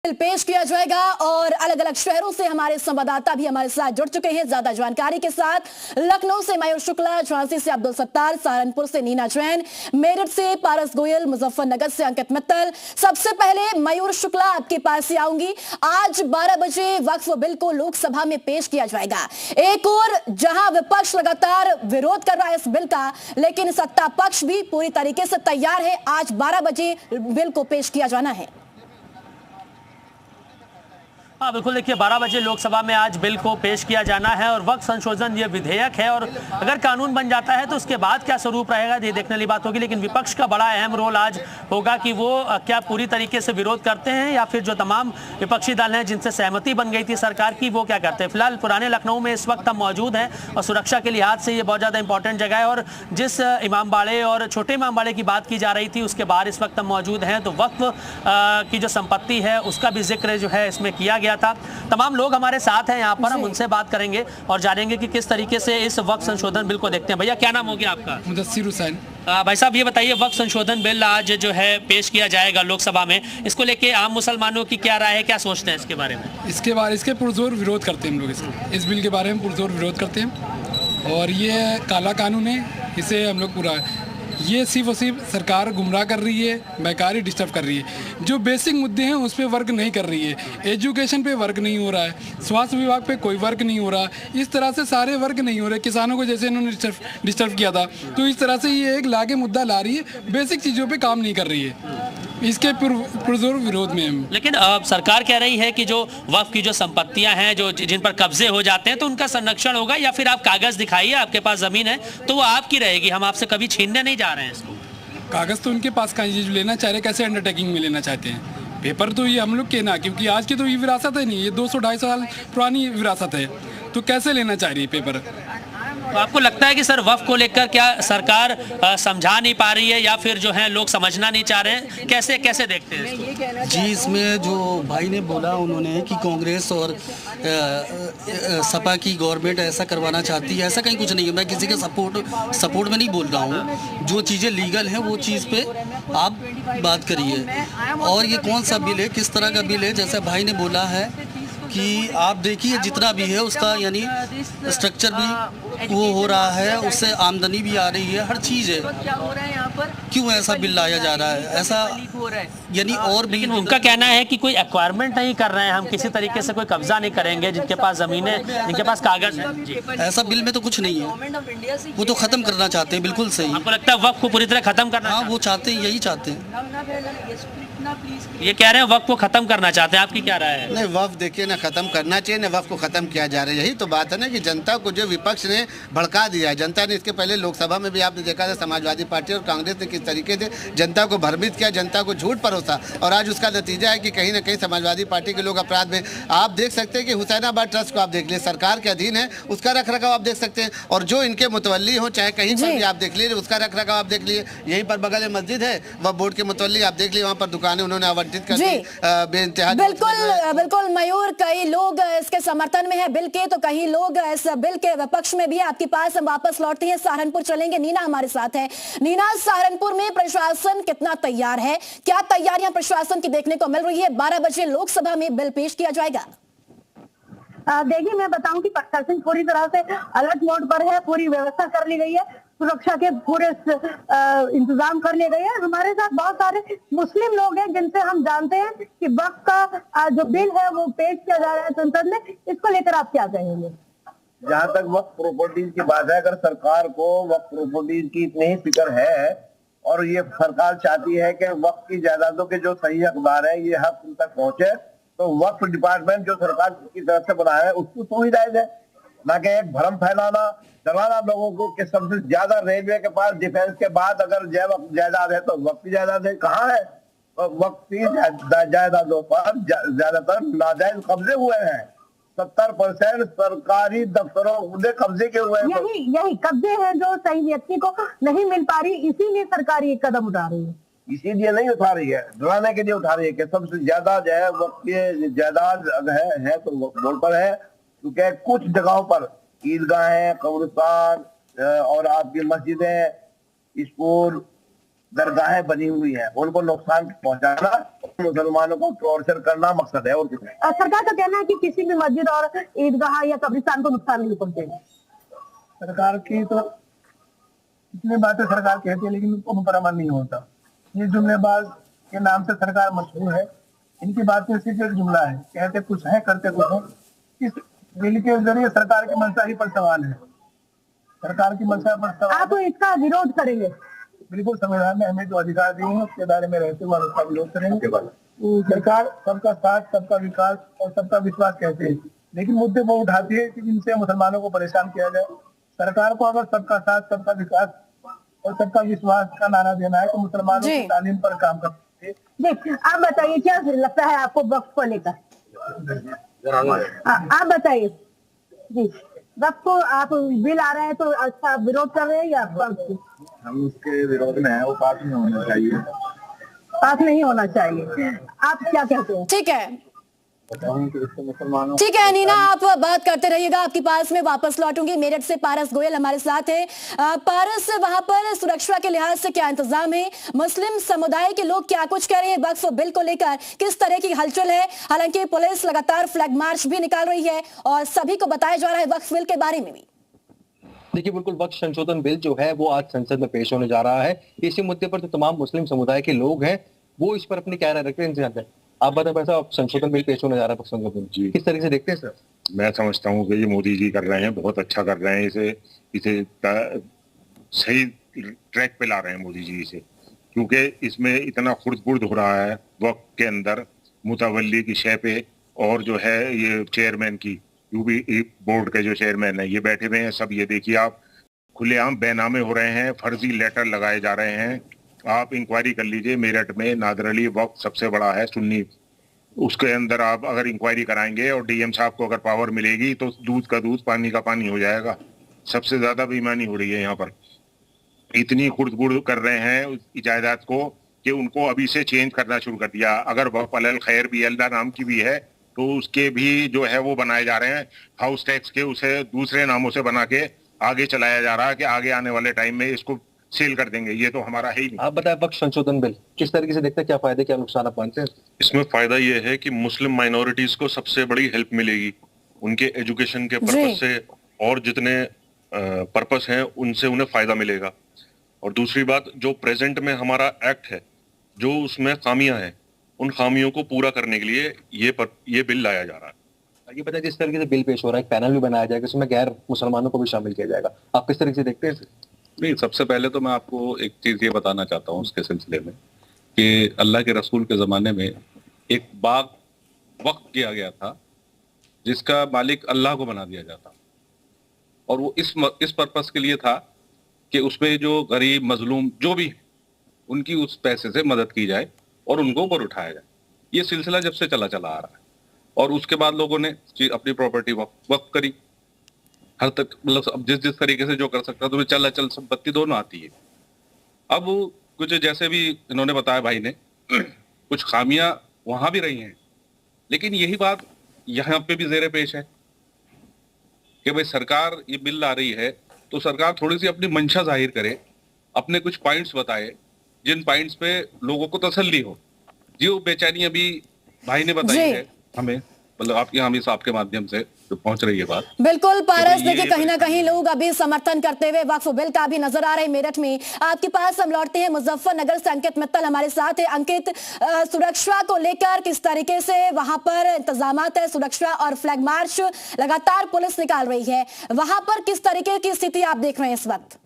पेश किया जाएगा और अलग अलग शहरों से हमारे संवाददाता भी हमारे साथ जुड़ चुके हैं ज्यादा जानकारी के साथ। लखनऊ से मयूर शुक्ला, झांसी से अब्दुल सत्तार, सहारनपुर से नीना जैन, मेरठ से पारस गोयल, मुजफ्फरनगर से अंकित मित्तल। सबसे पहले मयूर शुक्ला आपके पास से आऊंगी। आज 12 बजे वक्फ बिल को लोकसभा में पेश किया जाएगा। एक और जहां विपक्ष लगातार विरोध कर रहा है इस बिल का, लेकिन सत्ता पक्ष भी पूरी तरीके से तैयार है। आज 12 बजे बिल को पेश किया जाना है। हाँ बिल्कुल, देखिए 12 बजे लोकसभा में आज बिल को पेश किया जाना है और वक्फ संशोधन ये विधेयक है और अगर कानून बन जाता है तो उसके बाद क्या स्वरूप रहेगा ये देखने वाली बात होगी। लेकिन विपक्ष का बड़ा अहम रोल आज होगा कि वो क्या पूरी तरीके से विरोध करते हैं या फिर जो तमाम विपक्षी दल हैं जिनसे सहमति बन गई थी सरकार की वो क्या करते हैं। फिलहाल पुराने लखनऊ में इस वक्त हम मौजूद हैं और सुरक्षा के लिहाज से ये बहुत ज़्यादा इंपॉर्टेंट जगह है और जिस इमामबाड़े और छोटे इमामबाड़े की बात की जा रही थी उसके बाहर इस वक्त हम मौजूद हैं। तो वक्फ की जो संपत्ति है उसका भी जिक्र जो है इसमें किया गया था। तमाम लोग हमारे साथ हैं यहाँ पर, हम उनसे बात करेंगे और जानेंगे कि किस तरीके से इस वक्फ संशोधन बिल को देखते हैं। भैया क्या नाम हो गया आपका? मुदस्सिर हुसैन। भाई साहब ये बताइए, वक्फ संशोधन बिल आज जो है पेश किया जाएगा लोकसभा में, इसको लेके आम मुसलमानों की क्या राय है, क्या सोचते हैं इसके बारे में? इसके पुरजोर विरोध करते हैं हम लोग। इस बिल के बारे में पुरजोर विरोध करते हैं और ये काला कानून है, इसे हम लोग पूरा ये सिर्फ और सिर्फ सरकार गुमराह कर रही है, बेकारी डिस्टर्ब कर रही है। जो बेसिक मुद्दे हैं उस पर वर्क नहीं कर रही है। एजुकेशन पे वर्क नहीं हो रहा है, स्वास्थ्य विभाग पे कोई वर्क नहीं हो रहा। इस तरह से सारे वर्क नहीं हो रहे। किसानों को जैसे इन्होंने डिस्टर्ब किया था, तो इस तरह से ये एक लाके मुद्दा ला रही है, बेसिक चीज़ों पे काम नहीं कर रही है। इसके पुरजोर विरोध में हम। लेकिन सरकार कह रही है कि जो वक्फ की जो संपत्तियां हैं जो जिन पर कब्जे हो जाते हैं तो उनका संरक्षण होगा, या फिर आप कागज दिखाइए, आपके पास जमीन है तो वो आपकी रहेगी, हम आपसे कभी छीनने नहीं जा रहे हैं इसको। कागज तो उनके पास कहीं जो लेना चाह रहे, कैसे अंडरटेकिंग में लेना चाहते हैं। पेपर तो ये हम लोग के ना, क्योंकि आज की तो ये विरासत है नहीं, ये 200-250 साल पुरानी विरासत है, तो कैसे लेना चाह रही है पेपर। तो आपको लगता है कि सर वक्फ को लेकर क्या सरकार समझा नहीं पा रही है या फिर जो है लोग समझना नहीं चाह रहे हैं, कैसे कैसे देखते हैं इसको? जी, इसमें जो भाई ने बोला उन्होंने कि कांग्रेस और सपा की गवर्नमेंट ऐसा करवाना चाहती है, ऐसा कहीं कुछ नहीं है। मैं किसी के सपोर्ट में नहीं बोल रहा हूँ। जो चीज़ें लीगल हैं वो चीज़ पे आप बात करिए। और ये कौन सा बिल है, किस तरह का बिल है, जैसे भाई ने बोला है कि आप देखिए जितना भी है उसका यानी स्ट्रक्चर भी वो हो रहा है, उससे आमदनी भी आ रही है, हर चीज़ है। क्यों ऐसा बिल लाया जा रहा है ऐसा, यानी और भी। लेकिन उनका कहना है कि कोई एक्वायरमेंट नहीं कर रहे हैं, हम किसी तरीके से कोई कब्जा नहीं करेंगे, जिनके पास जमीनें, जिनके पास कागज है। ऐसा बिल में तो कुछ नहीं है, वो तो खत्म करना चाहते हैं। बिल्कुल सही। आपको लगता है वक्फ को पूरी तरह खत्म करना? हाँ, वो चाहते हैं, यही चाहते हैं। ये कह रहे हैं वक्फ को खत्म करना चाहते हैं, आपकी क्या राय है? नहीं, वक्फ देखिए ना खत्म करना चाहिए ना वक्फ को खत्म किया जा रहा है। यही तो बात है ना कि जनता को जो विपक्ष ने भड़का दिया है। जनता ने इसके पहले लोकसभा में भी आपने देखा था, समाजवादी पार्टी और कांग्रेस ने किस तरीके से जनता को भ्रमित किया, जनता को झूठ परोसा, और आज उसका नतीजा है कि कहीं ना कहीं समाजवादी पार्टी के लोग अपराध में। आप देख सकते हैं कि हुसैनाबाद ट्रस्ट को आप देख लीजिए, सरकार के अधीन है, उसका रख रखाव आप देख सकते हैं, और जो इनके मुतवल्ली हो चाहे कहीं पर भी आप देख लीजिए उसका रख रखाव आप देख लीजिए। यहीं पर बगल में मस्जिद है, वह बोर्ड के मुतवल्ली आप देख लीजिए, वहाँ पर दुकानें उन्होंने आवंटित कर दी बेइंतहा। बिल्कुल मयूर, कई लोग इसके समर्थन में है बिल के, तो कई लोग इस बिल के विपक्ष में भी है। आपके पास हम वापस लौटते हैं, सहारनपुर चलेंगे। नीना हमारे साथ है। नीना, सहारनपुर में प्रशासन कितना तैयार है, क्या तैयारियां प्रशासन की देखने को मिल रही है? 12 बजे लोकसभा में बिल पेश किया जाएगा। देखिए, मैं बताऊं कि प्रशासन पूरी तरह से अलर्ट मोड पर है, पूरी व्यवस्था कर ली गई है, सुरक्षा के पूरे इंतजाम कर लिए गए हैं। हमारे साथ बहुत सारे मुस्लिम लोग हैं जिनसे हम जानते हैं कि वक्फ का जो बिल है वो पेश किया जा रहा है संसद में, इसको लेकर आप क्या कहेंगे? जहाँ तक वक्फ प्रॉपर्टीज की बात है, अगर सरकार को वक्फ प्रॉपर्टीज की इतनी ही फिक्र है और ये सरकार चाहती है कि वक्फ की जायदादों के जो सही हकदार है ये हक उन तक पहुंचे, तो वक्फ डिपार्टमेंट जो सरकार की तरफ से बनाया है उसको तो ही जायज है, ना कि एक भ्रम फैलाना, डराना लोगों को कि सबसे ज्यादा रेलवे के पास डिफेंस के बाद अगर जायदाद है तो वक्फ की जायदाद है। कहाँ है? वक्फ की जायदादों पर ज्यादातर नाजायज कब्जे हुए हैं। 70% सरकारी दफ्तरों में कब्जे के हुए हैं। यही कब्जे हैं जो सही व्यक्ति को नहीं मिल पा रही, इसीलिए सरकार ये कदम उठा रही है। इसीलिए नहीं उठा रही है, डराने के लिए उठा रही है कि सबसे ज्यादा जो है वक्त की जायदाद है तो बोर्ड पर है, क्योंकि कुछ जगहों पर ईदगाह है, कब्रिस्तान और आपकी मस्जिदें, स्कूल दरगाहें बनी हुई हैं, उनको नुकसान पहुंचाना, मुसलमानों को टॉर्चर करना मकसद है और कुछ नहीं। सरकार का कहना है कि किसी भी मस्जिद और ईदगाह या कब्रिस्तान को नुकसान नहीं पहुंचेगा। सरकार की तो इतनी बातें सरकार कहती है लेकिन उनको पर अमल नहीं होता। ये जुमलेबाज के नाम से सरकार मशहूर है, इनकी बातें सिर्फ एक जुमला है, कहते कुछ है करते कुछ है। इस बिल के जरिए सरकार की मंशा ही पर सवाल है, सरकार की मंशा पर सवाल। आप इसका विरोध करेंगे? बिल्कुल, संविधान ने हमें जो अधिकार दिए हैं उसके दायरे में रहते हुए उसका विरोध करेंगे। सरकार सबका साथ, सबका विकास और सबका विश्वास कहते हैं, लेकिन मुद्दे वो उठाती है कि जिनसे मुसलमानों को परेशान किया जाए। सरकार को अगर सबका साथ, सबका विकास और सबका विश्वास का नारा देना है तो मुसलमानों की तालीम पर काम करते हैं। जी, आप बताइए क्या लगता है आपको वक्फ को लेकर? आप बताइए जी, वक्फ को आप बिल आ रहा है तो अच्छा विरोध कर रहे हैं या हम उसके विरोध में हैं, वो पास नहीं होना चाहिए। पास नहीं होना चाहिए, आप क्या कहते हैं? ठीक है, ठीक है नीना, आप बात करते रहिएगा, आपके पास में वापस लौटूंगी। मेरठ से पारस गोयल हमारे साथ है। पारस, वहां पर सुरक्षा के लिहाज से क्या इंतजाम है? मुस्लिम समुदाय के लोग क्या कुछ कह रहे हैं वक्फ बिल को लेकर? किस तरह की हलचल है? हालांकि पुलिस लगातार फ्लैग मार्च भी निकाल रही है और सभी को बताया जा रहा है वक्फ बिल के बारे में भी। देखिए, बिल्कुल वक्फ संशोधन बिल जो है वो आज संसद में पेश होने जा रहा है। इसी मुद्दे पर जो तमाम मुस्लिम समुदाय के लोग हैं वो इस पर अपनी क्या राय रखते हैं। आप बताएं, पैसा संशोधन बिल पेश होने जा रहा है, संशोधन जी किस तरीके से देखते हैं सर? मैं समझता हूँ कि ये मोदी जी कर रहे हैं, बहुत अच्छा कर रहे हैं। इसे सही ट्रैक पे ला रहे हैं मोदी जी इसे, क्योंकि इसमें इतना खुर्द-बुर्द हो रहा है वक्त के अंदर मुतवल्ली की शय पे, और जो है ये चेयरमैन की यूबी बोर्ड के जो चेयरमैन है ये बैठे हुए हैं सब। ये देखिए आप, खुलेआम बेनामे हो रहे हैं, फर्जी लेटर लगाए जा रहे हैं। आप इंक्वायरी कर लीजिए, मेरठ में नादर अली वक्फ सबसे बड़ा है सुन्नी, उसके अंदर आप अगर इंक्वायरी कराएंगे और डीएम साहब को अगर पावर मिलेगी तो दूध का दूध पानी का पानी हो जाएगा। सबसे ज्यादा बेईमानी हो रही है यहाँ पर, इतनी खुर्द-बुर्द कर रहे हैं इजायदात को कि उनको अभी से चेंज करना शुरू कर दिया। अगर वक्फ अलल खैर भी अल्लाह नाम की भी है तो उसके भी जो है वो बनाए जा रहे हैं हाउस टैक्स के, उसे दूसरे नामों से बना के आगे चलाया जा रहा है कि आगे आने वाले टाइम में इसको सेल कर देंगे। ये तो हमारा है ही नहीं। आप बताएं, वक्फ संशोधन बिल किस तरीके से देखते हैं, क्या फायदे क्या नुकसान आप मानते हैं? इसमें फायदा ये है कि मुस्लिम माइनॉरिटीज को सबसे बड़ी हेल्प मिलेगी उनके एजुकेशन के पर्पस से, और जितने पर्पस हैं उनसे उन्हें फायदा मिलेगा। और दूसरी बात, जो प्रेजेंट में हमारा एक्ट है जो उसमें खामियां हैं, उन खामियों को पूरा करने के लिए ये बिल लाया जा रहा है। ये बताइए, जिस तरीके से बिल पेश हो रहा है, एक पैनल भी बनाया जाएगा, इसमें गैर मुसलमानों को भी शामिल किया जाएगा, आप किस तरीके से देखते हैं? नहीं, सबसे पहले तो मैं आपको एक चीज ये बताना चाहता हूँ उसके सिलसिले में कि अल्लाह के रसूल के ज़माने में एक बाग वक्फ किया गया था जिसका मालिक अल्लाह को बना दिया जाता, और वो इस पर्पस के लिए था कि उसमें जो गरीब मजलूम जो भी उनकी उस पैसे से मदद की जाए और उनको ऊपर उठाया जाए। ये सिलसिला जब से चला आ रहा है, और उसके बाद लोगों ने अपनी प्रॉपर्टी वक्फ करी हर तक, मतलब जिस तरीके से जो कर सकता है, तो चल अचल संपत्ति दोनों आती है। अब कुछ जैसे भी इन्होंने बताया भाई ने, कुछ खामियां वहां भी रही हैं, लेकिन यही बात यहाँ पे भी ज़ेरे पेश है कि भाई सरकार ये बिल ला रही है तो सरकार थोड़ी सी अपनी मंशा जाहिर करे, अपने कुछ पॉइंट्स बताए जिन पॉइंट्स पे लोगों को तसल्ली हो। जो बेचैनी अभी भाई ने बताई है हमें, मतलब आपके हम इस आपके माध्यम से जो पहुंच रही है बात। बिल्कुल पारस, देखिए कहीं ना कहीं लोग अभी समर्थन करते हुए वक्फ बिल का भी नजर आ रहे हैं मेरठ में। आपके पास हम लौटते हैं मुजफ्फरनगर से, अंकित मित्तल हमारे साथ है। अंकित, सुरक्षा को लेकर किस तरीके से वहां पर इंतजामात है? सुरक्षा और फ्लैग मार्च लगातार पुलिस निकाल रही है, वहां पर किस तरीके की स्थिति आप देख रहे हैं इस वक्त?